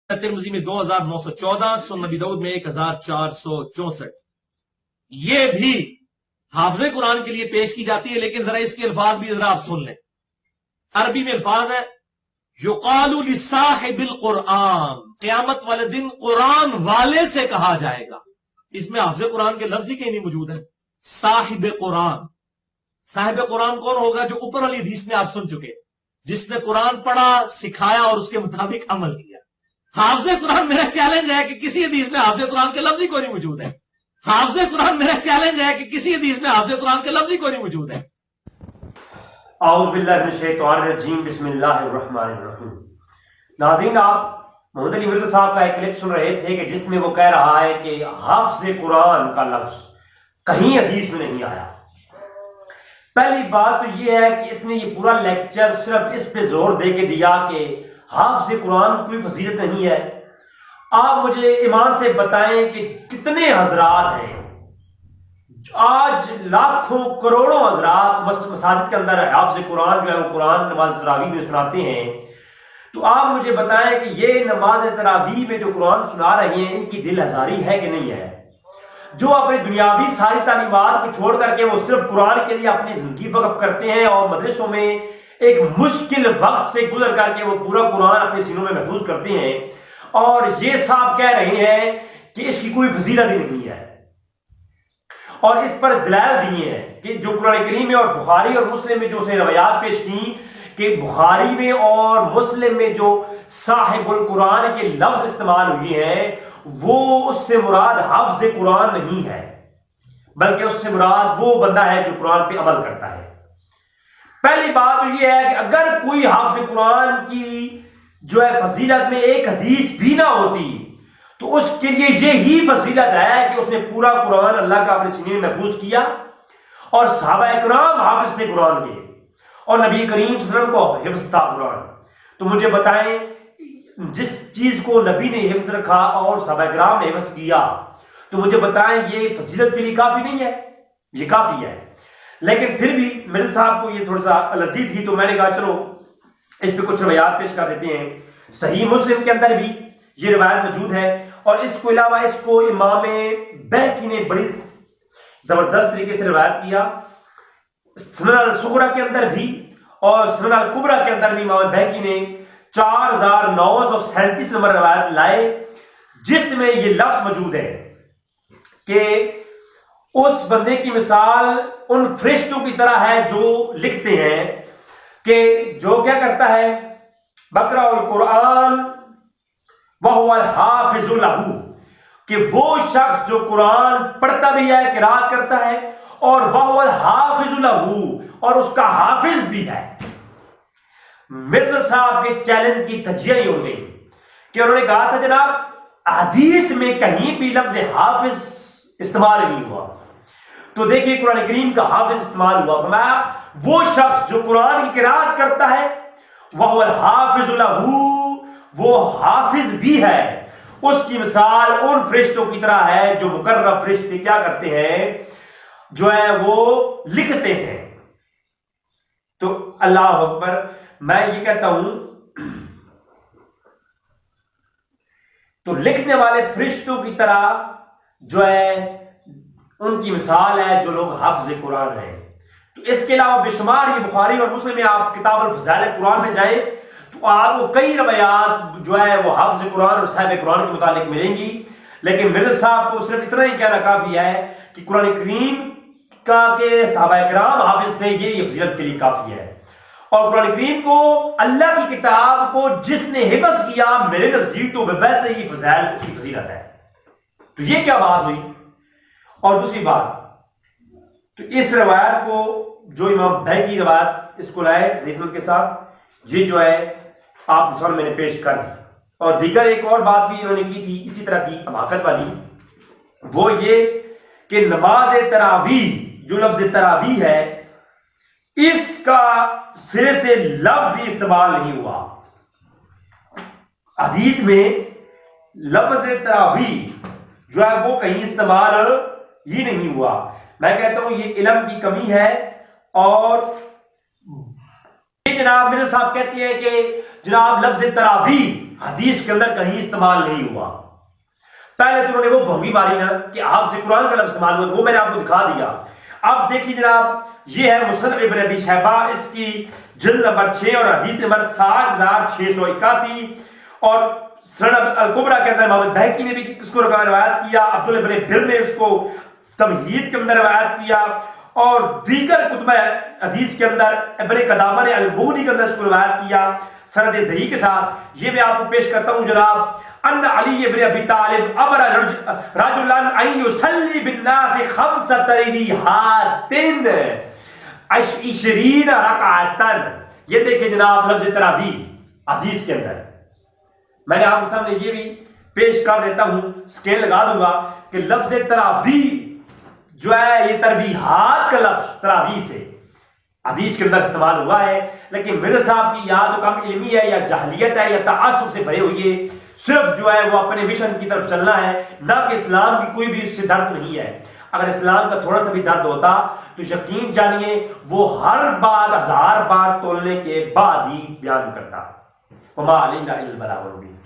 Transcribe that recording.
Tirmidhi में 2914, सुनन नबी दाऊद में 1464। ये भी हाफिज़े कुरान के लिए पेश की जाती है, लेकिन जरा इसके अल्फाज भी जरा आप सुन लें। अरबी में अल्फाज है, युक़ालु लिसाहिबिल कुरान, क़यामत वाले दिन कुरान वाले से कहा जाएगा। इसमें हाफिज़े कुरान के लफ्ज ही कहीं नहीं मौजूद है। साहिब कुरान, साहिब कुरान कौन होगा? जो ऊपर वाली हदीस में आप सुन चुके, जिसने कुरान पढ़ा, सिखाया और उसके मुताबिक अमल किया। हाफिज़े कुरान, मेरा चैलेंज है कि किसी हदीस में हाफिज़े कुरान के लफ्ज ही कोई नहीं मौजूद है। हाफिज़े कुरान, मेरा चैलेंज है कि किसी हदीस में हाफिज़े कुरान के लफ्ज ही कोई नहीं मौजूद है। आऊज़ु बिल्लाहि मिनश शैतानिर रजीम, बिस्मिल्लाहिर रहमानिर रहीम। नाज़रीन, आप मोहम्मद अली मिर्ज़ा साहब का एक क्लिप सुन रहे थे कि जिसमें वो कह रहा है कि हाफ़िज़े कुरान का लफ्ज कहीं हदीस में नहीं आया। पहली बात तो ये है कि इसने ये पूरा लेक्चर सिर्फ इस पे जोर दे के दिया कि हाफ़िज़े कुरान कोई फजीलत नहीं है। आप मुझे ईमान से बताएं कि कितने हजरात हैं आज, लाखों करोड़ों हजरात मसाजिद के अंदर हाफ़िज़े कुरान जो है वो कुरान नमाज तरावी में सुनाते हैं। तो आप मुझे बताएं कि ये नमाज तरावी में जो कुरान सुना रहे हैं, इनकी दिल हजारी है कि नहीं है? जो अपनी दुनियावी सारी तालीमात को छोड़ करके वो सिर्फ कुरान के लिए अपनी जिंदगी वक्फ करते हैं और मदरसों में एक मुश्किल वक्त से गुजर करके वो पूरा कुरान अपने सीनों में महफूज करते हैं, और ये साहब कह रहे हैं कि इसकी कोई फजीलत ही नहीं है। और इस पर दलाल दिए हैं कि जो कुरान करीम में और बुखारी और मुस्लिम में जो उसने रवायात पेश की कि बुखारी में और मुस्लिम में जो साहिबुल कुरान के लफ्ज इस्तेमाल हुए हैं, वो उससे मुराद हाफ़िज़े कुरान नहीं है, बल्कि उससे मुराद वो बंदा है जो कुरान पे अमल करता है। पहली बात तो ये है कि अगर कोई हाफ़िज़े कुरान की जो है फजीलत में एक हदीस भी ना होती तो उसके लिए यही फजीलत है कि उसने पूरा कुरान अल्लाह का अपने सीने में महफूज किया, और सहाबा इकराम हाफ़िज़ थे कुरान के, और नबी करीम सल्लल्लाहु अलैहि वसल्लम को हिफ्ज़ था कुरान। तो मुझे बताएं, जिस चीज को नबी ने हिफ्ज़ रखा और सहाबा इकराम ने हिफ्ज़ किया, तो मुझे बताएं ये फजीलत के लिए काफी नहीं है? ये काफी है। लेकिन फिर भी मेरे साहब को ये थोड़ा सा एलर्जी थी, तो मैंने कहा चलो इस पे कुछ रवायात पेश कर देते हैं। सही मुस्लिम के अंदर भी ये रवायत मौजूद है, और इसके अलावा इसको इमाम बैहक़ी ने बड़ी जबरदस्त तरीके से रवायत किया। सुनन अल-सुग़रा के अंदर भी और सुनन अल-कुबरा के अंदर भी इमाम बैहक़ी ने 4937 नंबर रवायत लाए, जिसमें ये लफ्ज मौजूद है कि उस बंदे की मिसाल उन फरिश्तों की तरह है जो लिखते हैं कि जो क्या करता है, बकराउल कुरान वहुवल हाफिज़ु लहू, कि वो शख्स जो कुरान पढ़ता भी है, किरात करता है, और वहुवल हाफिज़ु लहू, और उसका हाफिज भी है। मिर्ज़ा साहब के चैलेंज की तजिया ही हो गई कि उन्होंने कहा था जनाब हदीस में कहीं भी लफ्ज़ हाफिज इस्तेमाल नहीं हुआ, तो देखिए कुरान करीम का हाफिज इस्तेमाल हुआ। फरमाया वो शख्स जो कुरान की किरात करता है, वह हाफिज़ु लहू, वो हाफिज भी है, उसकी मिसाल उन फरिश्तों की तरह है जो मुकर्रब फरिश्ते क्या करते हैं, जो है वो लिखते हैं। तो अल्लाह अकबर, मैं ये कहता हूं तो लिखने वाले फरिश्तों की तरह जो है उनकी मिसाल है जो लोग हाफ़िज़े कुरान हैं। तो इसके अलावा बेशुमार ये बुखारी और मुस्लिम में आप किताब अल-फ़ज़ाइल कुरान में जाए तो आपको कई रवायात जो है वो हाफ़िज़े कुरान और साहिब कुरान के मुतालिक मिलेंगी। लेकिन मिर्ज़ा साहब को सिर्फ इतना ही कहना काफी है कि कुरान करीम का के सहाबा किराम हाफिज थे, ये फजीलत के लिए काफी है। और कुरान करीम को, अल्लाह की किताब को जिसने हिफ्ज़ किया, मेरे नजदीक तो वैसे ही फज़ाइल उसकी फजीलत है। तो ये क्या बात हुई? और दूसरी बात, तो इस रवायत को जो इमाम बैहक़ी रवायत इसको लाए रिजन के साथ, ये जो है आप मुसलमान मैंने पेश कर दी। और दीगर एक और बात भी इन्होंने की थी इसी तरह की हमाकत वाली, वो ये कि नमाज तरावी, जो लफ्ज तरावी है, इसका सिरे से लफ्ज इस्तेमाल नहीं हुआ। हदीस में लफ्ज तरावी जो है वो कहीं इस्तेमाल ही नहीं हुआ। मैं कहता हूं ये इल्म की कमी है। और ये जनाब मेरे साहब कहते हैं कि जनाब लफ्ज तरावी हदीस के अंदर कहीं इस्तेमाल नहीं हुआ। पहले तो उन्होंने वो भोंगी मारी ना कि हाफिज कुरान का लफ्ज इस्तेमाल हुआ, वो मैंने आपको दिखा दिया। अब देखिए जनाब, ये है मुसन्नफ इब्न अबी शैबा, इसकी जिल्द नंबर 6 और हदीस नंबर 7681 और सुनन अल कुबरा के अंदर इमाम बहकी ने भी इसको रवायत किया, अब्दुल इब्न बिर ने उसको तमहीद के अंदर रवायत किया और दीगर कुतुब हदीस के अंदर इब्न कदामा ने अल-बुगनी के अंदर इसको रवायत किया सनद सही के साथ। ये मैं आपको पेश करता हूं जनाब। अन अली इब्न अबी तालिब अमर रजुलन अन युसल्ली बिन्नास खम्सत रिहातिन इशरीन रकातन। ये देखिए जनाब लफ्ज तरावीह हदीस के अंदर, मैंने आपके सामने ये भी पेश कर देता हूं, स्केल लगा दूंगा कि लफ्ज तरावीह जो है ये तरबीहात का लफ्ज तरावीह से हदीस के अंदर इस्तेमाल हुआ है। लेकिन मिर्जा साहब की या तो कम इल्मी है या जहलियत है या तआस्सुब से भरे हुई है, सिर्फ जो है वो अपने मिशन की तरफ चलना है, ना कि इस्लाम की कोई भी उससे दर्द नहीं है। अगर इस्लाम का थोड़ा सा भी दर्द होता तो यकीन जानिए वो हर बात 1000 बार तोलने के बाद ही बयान करता। वमा अलैना इल्लल बलागुल मुबीन।